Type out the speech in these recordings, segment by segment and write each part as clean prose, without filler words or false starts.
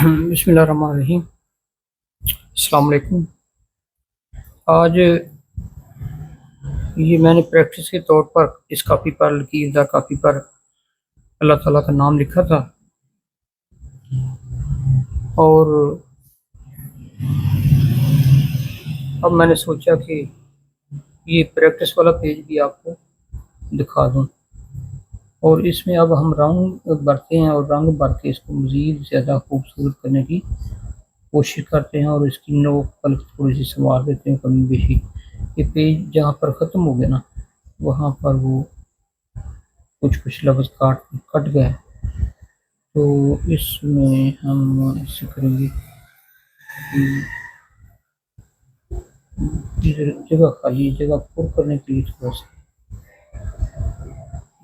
बिस्मिल्लाहिर्रहमानिर्रहीम। अस्सलाम वालेकुम। आज ये मैंने प्रैक्टिस के तौर पर इस कॉपी पर लकीर कॉपी पर अल्लाह ताला का नाम लिखा था और अब मैंने सोचा कि ये प्रैक्टिस वाला पेज भी आपको दिखा दूं और इसमें अब हम रंग भरते हैं और रंग भर के इसको मज़ीद ज़्यादा खूबसूरत करने की कोशिश करते हैं और इसकी नोक पलक थोड़ी सी संवार देते हैं कमी बेशी। ये पेज जहाँ पर ख़त्म हो गया ना, वहाँ पर वो कुछ कुछ लफ्ज़ कट गए। तो इसमें हम ऐसे करेंगे कि जगह खाली जगह पुर करने के लिए थोड़ा सा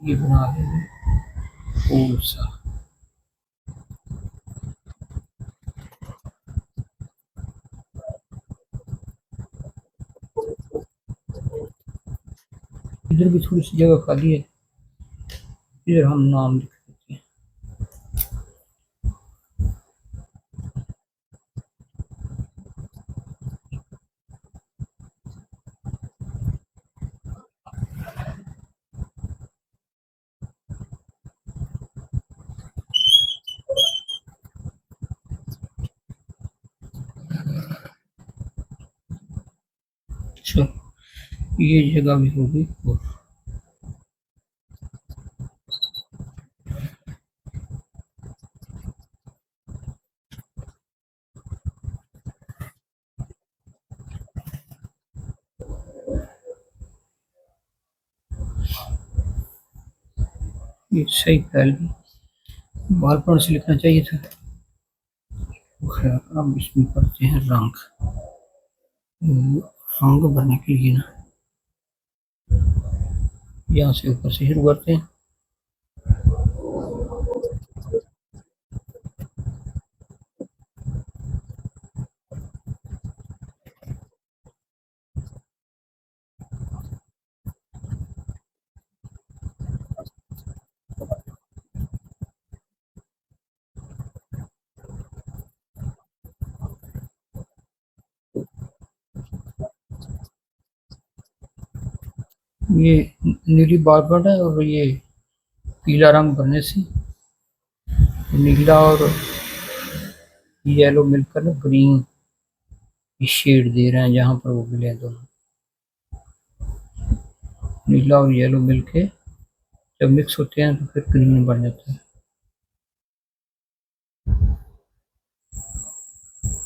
ये बना लेंगे फूल सा। इधर भी थोड़ी सी जगह खाली है, इधर हम नाम लिख देते हैं। अच्छा, ये जगह भी होगी और ये सही पहले बालपन से लिखना चाहिए था। खैर, अब इसमें पढ़ते हैं रंग। रंग भरने के लिए ना यहाँ से ऊपर से शुरू करते हैं। ये नीली बालपन है और ये पीला रंग भरने से नीला और येलो मिलकर ना ग्रीन शेड दे रहे हैं जहाँ पर वो मिले हैं दोनों। नीला और येलो मिलके जब मिक्स होते हैं तो फिर ग्रीन बन जाता है।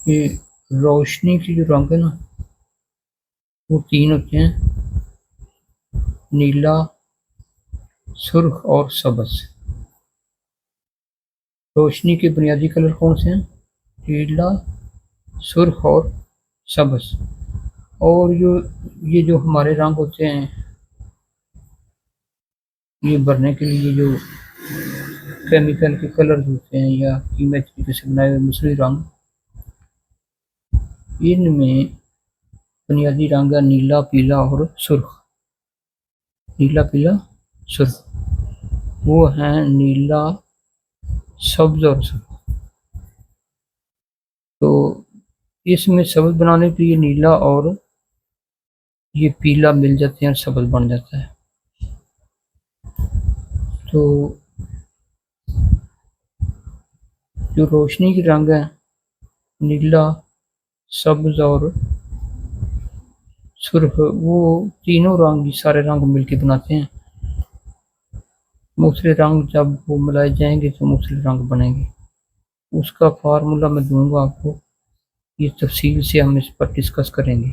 ये रोशनी की जो रंग है ना, वो तीन होते हैं: नीला, सुर्ख और सब्ज। रोशनी के बुनियादी कलर कौन से हैं? नीला, सुर्ख और सब्ज। और ये जो हमारे रंग होते हैं, ये भरने के लिए जो केमिकल के कलर होते हैं या कीमत तरीके से बनाए हुए दूसरे रंग, इनमें बुनियादी रंग है नीला, पीला और सुर्ख। नीला, पीला, सुर्ख वो हैं नीला, सब्ज और सुर्ख। तो इसमें सब्ज बनाने के लिए नीला और ये पीला मिल जाते हैं और सब्ज बन जाता है। तो जो रोशनी के रंग है नीला, सब्ज और सुर्ख, वो तीनों रंग ही सारे रंग मिलके बनाते हैं। दूसरे रंग जब वो मिलाए जाएंगे तो दूसरे रंग बनेंगे। उसका फार्मूला मैं दूंगा आपको, ये तफसील से हम इस पर डिस्कस करेंगे।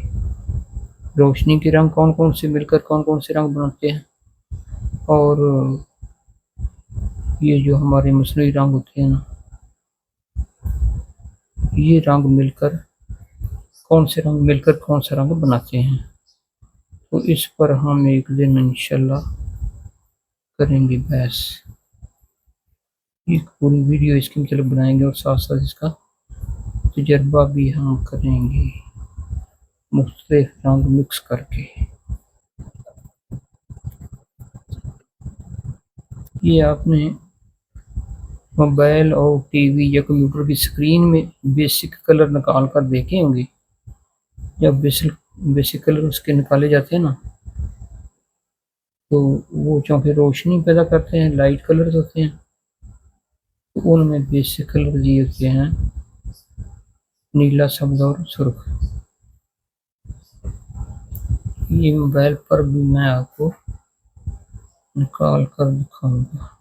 रोशनी के रंग कौन कौन से मिलकर कौन कौन से रंग बनाते हैं और ये जो हमारे मसनूई रंग होते हैं ना, ये रंग मिलकर कौन सा रंग बनाते हैं। तो इस पर हम एक दिन इंशाल्लाह करेंगे बहस। एक पूरी वीडियो इसकी मतलब बनाएंगे और साथ साथ इसका तजर्बा भी हम करेंगे मुख्तलिफ रंग मिक्स करके। ये आपने मोबाइल और टीवी या कंप्यूटर की स्क्रीन में बेसिक कलर निकाल कर देखे होंगे। जब बेसिक बेसिक कलर उसके निकाले जाते हैं ना, तो वो चूँकि रोशनी पैदा करते हैं, लाइट कलर्स होते हैं, तो उनमें बेसिक कलर ये होते हैं नीला, सब्ज़ और सुर्ख। ये मोबाइल पर भी मैं आपको निकाल कर दिखाऊँगा।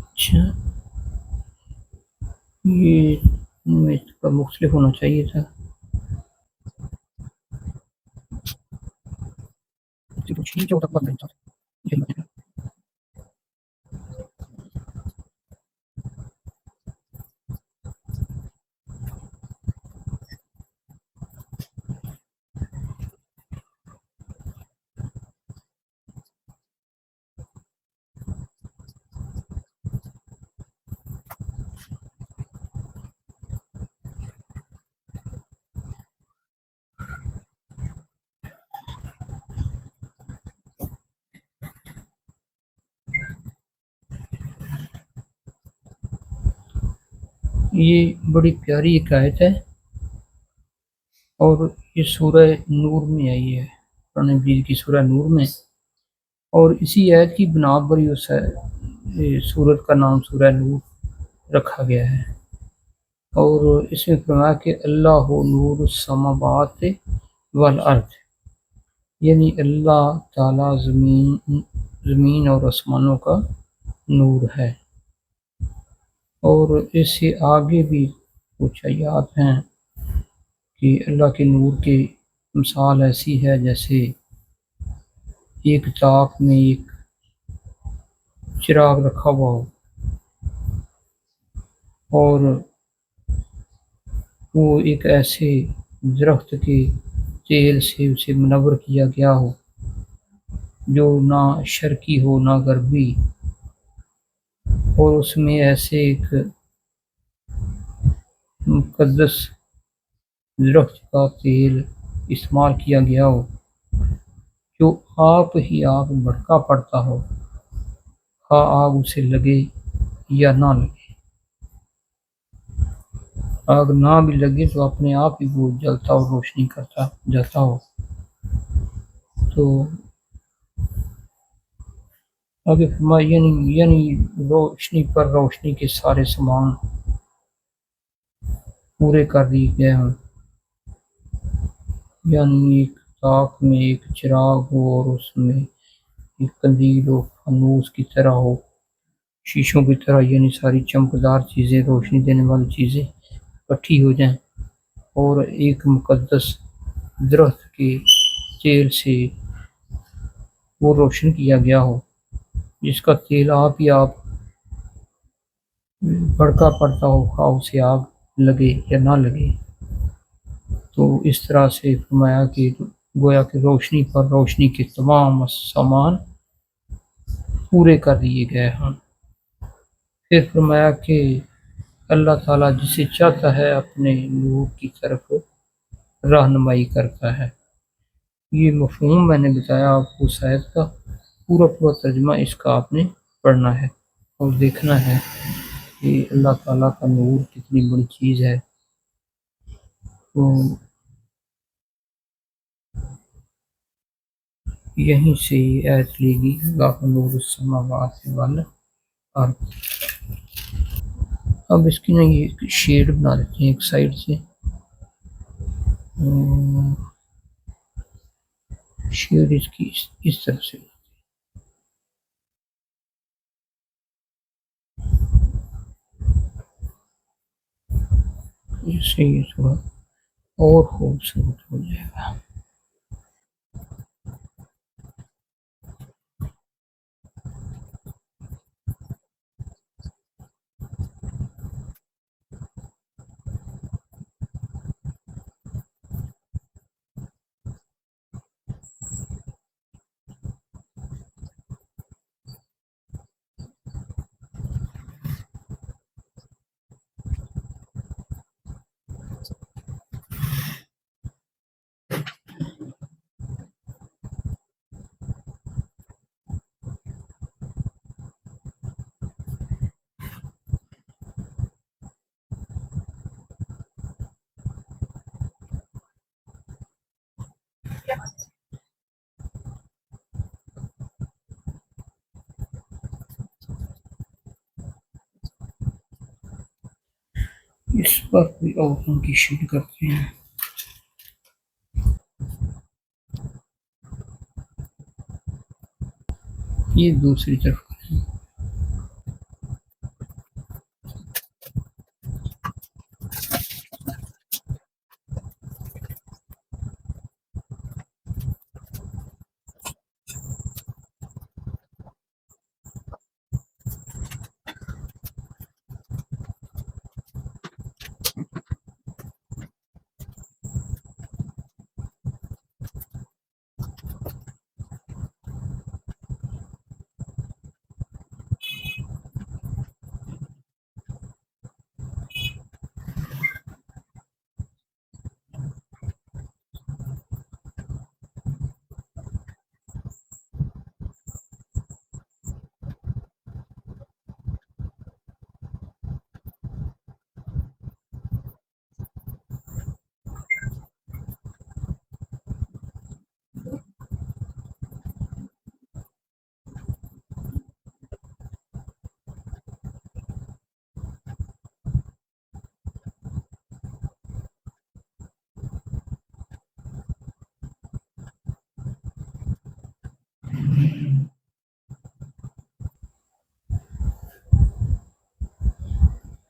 अच्छा, ये इनमें थोड़ा मुख्तलिफ होना चाहिए था। तो ठीक है, वो तक बात नहीं था। यही बात है। ये बड़ी प्यारी एक आयत है और ये सूरह नूर में आई है, कुरान मजीद की सूरह नूर में। और इसी आयत की बिना पर ये सूरत का नाम सूरह नूर रखा गया है। और इसमें फरमाया कि अल्लाहु नूरु समावाति वल अर्द, यानी अल्लाह ताला ज़मीन और आसमानों का नूर है। और इससे आगे भी कुछ आयत हैं कि अल्लाह के नूर की मिसाल ऐसी है जैसे एक ताक में एक चिराग रखा हुआ हो और वो एक ऐसे दरख्त के तेल से उसे मुनव्वर किया गया हो जो ना शर्की हो ना गर्बी, और उसमें ऐसे एक मुक़द्दस दरख्त का तेल इस्तेमाल किया गया हो जो आप ही आप भड़का पड़ता हो, हाँ आग उसे लगे या ना लगे। आग ना भी लगे तो अपने आप ही वो जलता और रोशनी करता जाता हो। तो आगे फरमाया यानी रोशनी पर रोशनी के सारे सामान पूरे कर दिए गए हों, यानी एक ताक में एक चिराग हो और उसमें एक कंदील हो, फानूस की तरह हो, शीशों की तरह, यानी सारी चमकदार चीज़ें, रोशनी देने वाली चीज़ें इकट्ठी हो जाएं और एक मुक़द्दस दरख्त के तेल से वो रोशन किया गया हो जिसका तेल आप ही आप भड़का पड़ता हो, खा उसे आग लगे या ना लगे। तो इस तरह से फरमाया कि गोया कि रोशनी पर रोशनी के तमाम सामान पूरे कर दिए गए हैं। फिर फरमाया कि अल्लाह ताला जिसे चाहता है अपने नूर की तरफ रहनुमाई करता है। ये मफ़हूम मैंने बताया आपको शायद का, पूरा पूरा तर्जुमा इसका आपने पढ़ना है और देखना है कि अल्लाह ताला का नूर कितनी बड़ी चीज़ है। तो यहीं से ये आयत ली गई, अल्लाहु नूरु समावाति वल अर्द। अब इसकी ना ये शेड बना देते हैं एक साइड से, शेड इसकी इस तरह से। इससे ये थोड़ा और खूबसूरत हो जाएगा। इस पर कोई और रंग की शेड करते हैं। ये दूसरी तरफ करें।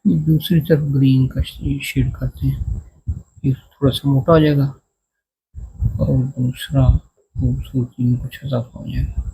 ये दूसरी तरफ ग्रीन का शेड करते हैं। ये थोड़ा सा मोटा हो जाएगा और दूसरा खूबसूरती में कुछ इजाफा हो जाएगा।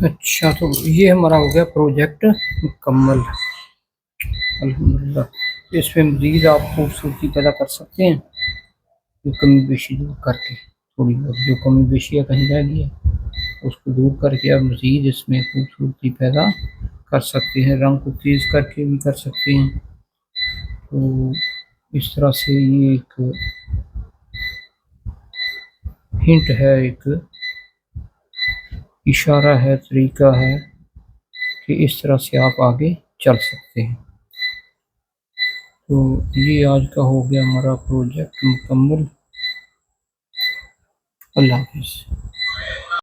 अच्छा, तो ये हमारा हो गया प्रोजेक्ट मुकम्मल। अल्हम्दुलिल्लाह। इसमें मज़ीद आप खूबसूरती पैदा कर सकते हैं, जो कमी बेशी दूर करके, थोड़ी बहुत जो कमी बेशी या कहीं रह गई है उसको दूर करके आप मज़ीद इसमें खूबसूरती पैदा कर सकते हैं। रंग को तेज़ करके भी कर सकते हैं। तो इस तरह से ये एक हिंट है, एक इशारा है, तरीका है कि इस तरह से आप आगे चल सकते हैं। तो ये आज का हो गया हमारा प्रोजेक्ट मुकम्मल। अल्लाह हाफिज़।